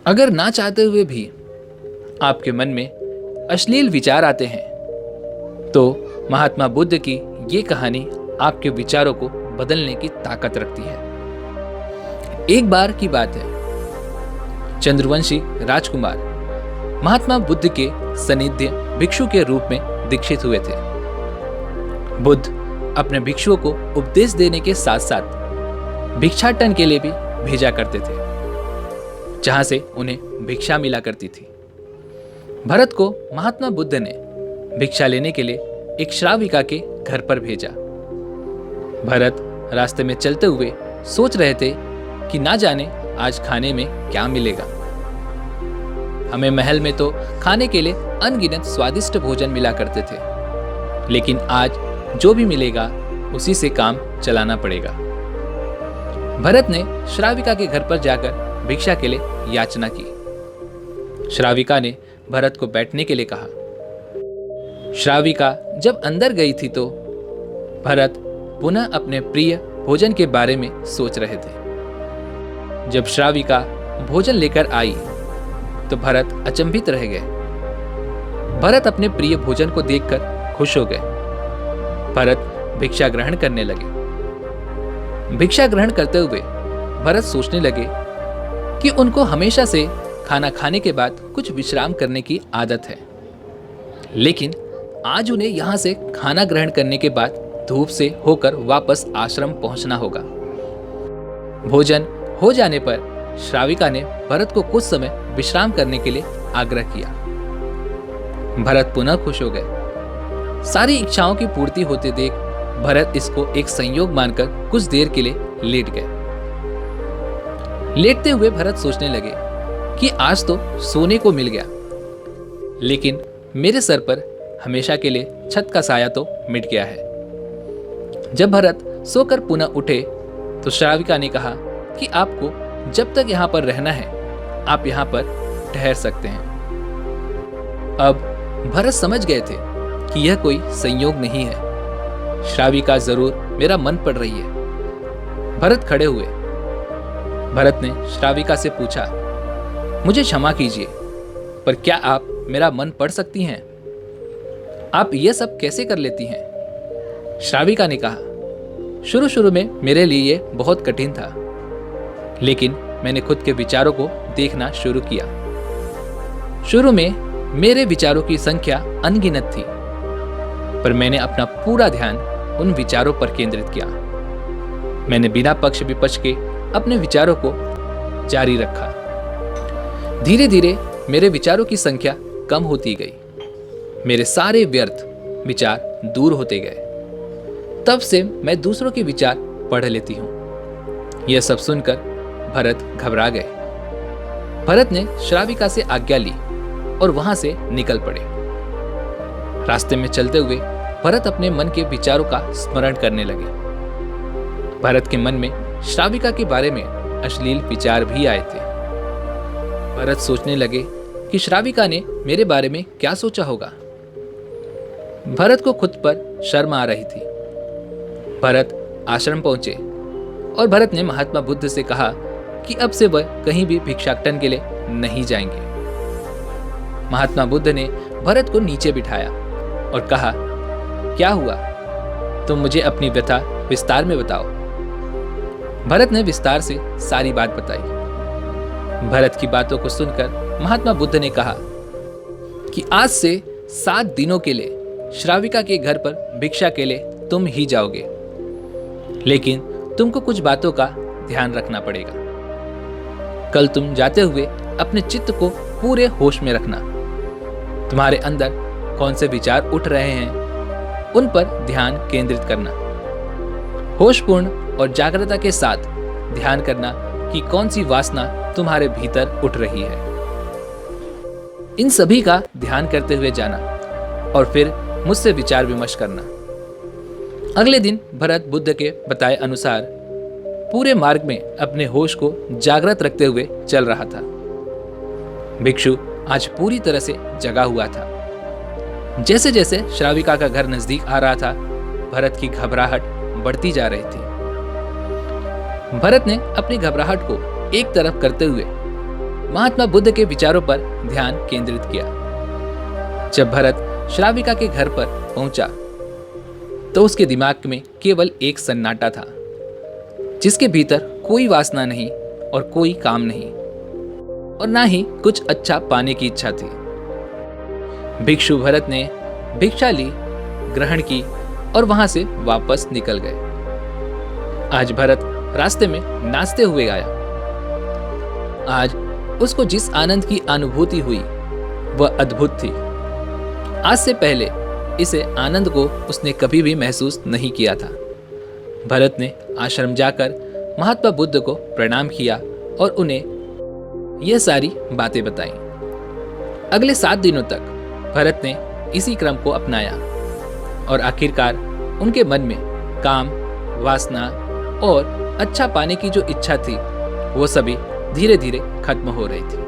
अगर ना चाहते हुए भी आपके मन में अश्लील विचार आते हैं, तो महात्मा बुद्ध की ये कहानी आपके विचारों को बदलने की ताकत रखती है। एक बार की बात है, चंद्रवंशी राजकुमार महात्मा बुद्ध के सानिध्य भिक्षु के रूप में दीक्षित हुए थे। बुद्ध अपने भिक्षुओं को उपदेश देने के साथ साथ भिक्षाटन के लिए भी भेजा करते थे, जहां से उन्हें भिक्षा मिला करती थी। भरत को महात्मा बुद्ध ने भिक्षा लेने के लिए एक श्राविका के घर पर भेजा। भरत रास्ते में चलते हुए सोच रहे थे कि ना जाने आज खाने में क्या मिलेगा। हमें महल में तो खाने के लिए अनगिनत स्वादिष्ट भोजन मिला करते थे, लेकिन आज जो भी मिलेगा उसी से काम चलाना पड़ेगा। भरत ने श्राविका के घर पर जाकर भिक्षा के लिए याचना की। श्राविका ने भरत को बैठने के लिए कहा। श्राविका जब अंदर गई थी तो भरत पुनः अपने प्रिय भोजन के बारे में सोच रहे थे। जब श्राविका भोजन लेकर आई तो भरत अचंभित रह गए। भरत अपने प्रिय भोजन को देखकर खुश हो गए। भरत भिक्षा ग्रहण करने लगे। भिक्षा ग्रहण करते हुए भरत सोचने लगे कि उनको हमेशा से खाना खाने के बाद कुछ विश्राम करने की आदत है, लेकिन आज उन्हें यहां से खाना ग्रहण करने के बाद धूप से होकर वापस आश्रम पहुंचना होगा। भोजन हो जाने पर श्राविका ने भरत को कुछ समय विश्राम करने के लिए आग्रह किया। भरत पुनः खुश हो गए। सारी इच्छाओं की पूर्ति होते देख भरत इसको एक संयोग मानकर कुछ देर के लिए लेट गए। लेटते हुए भरत सोचने लगे कि आज तो सोने को मिल गया, लेकिन मेरे सर पर हमेशा के लिए छत का साया तो मिट गया है। जब भरत सोकर पुनः उठे तो श्राविका ने कहा कि आपको जब तक यहां पर रहना है आप यहां पर ठहर सकते हैं। अब भरत समझ गए थे कि यह कोई संयोग नहीं है, श्राविका जरूर मेरा मन पढ़ रही है। भरत खड़े हुए। भरत ने श्राविका से पूछा, मुझे क्षमा कीजिए, पर क्या आप मेरा मन पढ़ सकती हैं? आप यह सब कैसे कर लेती हैं? श्राविका ने कहा, शुरू शुरू में मेरे लिए यह बहुत कठिन था, लेकिन मैंने खुद के विचारों को देखना शुरू किया। शुरू में मेरे विचारों की संख्या अनगिनत थी, पर मैंने अपना पूरा ध्यान उन विचारों पर केंद्रित किया। मैंने बिना पक्ष विपक्ष के अपने विचारों को जारी रखा। धीरे धीरे मेरे विचारों की संख्या कम होती गई। मेरे सारे व्यर्थ विचार दूर होते गए। तब से मैं दूसरों के विचार पढ़ लेती हूं। यह सब सुनकर भरत घबरा गए। भरत ने श्राविका से आज्ञा ली और वहां से निकल पड़े। रास्ते में चलते हुए भरत अपने मन के विचारों का स्मरण करने लगे। भरत के मन में श्राविका के बारे में अश्लील विचार भी आए थे। भरत सोचने लगे कि श्राविका ने मेरे बारे में क्या सोचा होगा। भरत को खुद पर शर्म आ रही थी। भरत आश्रम पहुंचे और भरत ने महात्मा बुद्ध से कहा कि अब से वह कहीं भी भिक्षाटन के लिए नहीं जाएंगे। महात्मा बुद्ध ने भरत को नीचे बिठाया और कहा, क्या हुआ? तुम मुझे अपनी व्यथा विस्तार में बताओ। भरत ने विस्तार से सारी बात बताई। भरत की बातों को सुनकर महात्मा बुद्ध ने कहा कि आज से 7 दिनों के लिए श्राविका के घर पर भिक्षा के लिए तुम ही जाओगे, लेकिन तुमको कुछ बातों का ध्यान रखना पड़ेगा। कल तुम जाते हुए अपने चित्त को पूरे होश में रखना। तुम्हारे अंदर कौन से विचार उठ रहे हैं उन पर ध्यान केंद्रित करना। होशपूर्ण और जागरूकता के साथ ध्यान करना कि कौन सी वासना तुम्हारे भीतर उठ रही है। इन सभी का ध्यान करते हुए जाना और फिर मुझसे विचार विमर्श करना। अगले दिन भरत बुद्ध के बताए अनुसार पूरे मार्ग में अपने होश को जागृत रखते हुए चल रहा था। भिक्षु आज पूरी तरह से जगा हुआ था। जैसे जैसे श्राविका का घर नजदीक आ रहा था, भरत की घबराहट बढ़ती जा रही थी। भरत ने अपनी घबराहट को एक तरफ करते हुए महात्मा बुद्ध के विचारों पर ध्यान केंद्रित किया। जब भरत श्राविका के घर पर पहुंचा तो उसके दिमाग में केवल एक सन्नाटा था, जिसके भीतर कोई वासना नहीं और कोई काम नहीं, और ना ही कुछ अच्छा पाने की इच्छा थी। भिक्षु भरत ने भिक्षा ली, ग्रहण की और वहां से वापस निकल गए। आज भरत रास्ते में नाचते हुए आया। आज उसको जिस आनंद की अनुभूति हुई वह अद्भुत थी। आज से पहले इसे आनंद को उसने कभी भी महसूस नहीं किया था। भरत ने आश्रम जाकर महात्मा बुद्ध को प्रणाम किया और उन्हें यह सारी बातें बताई। अगले 7 दिनों तक भरत ने इसी क्रम को अपनाया और आखिरकार उनके मन में काम, वासना और अच्छा पाने की जो इच्छा थी वो सभी धीरे धीरे खत्म हो रही थी।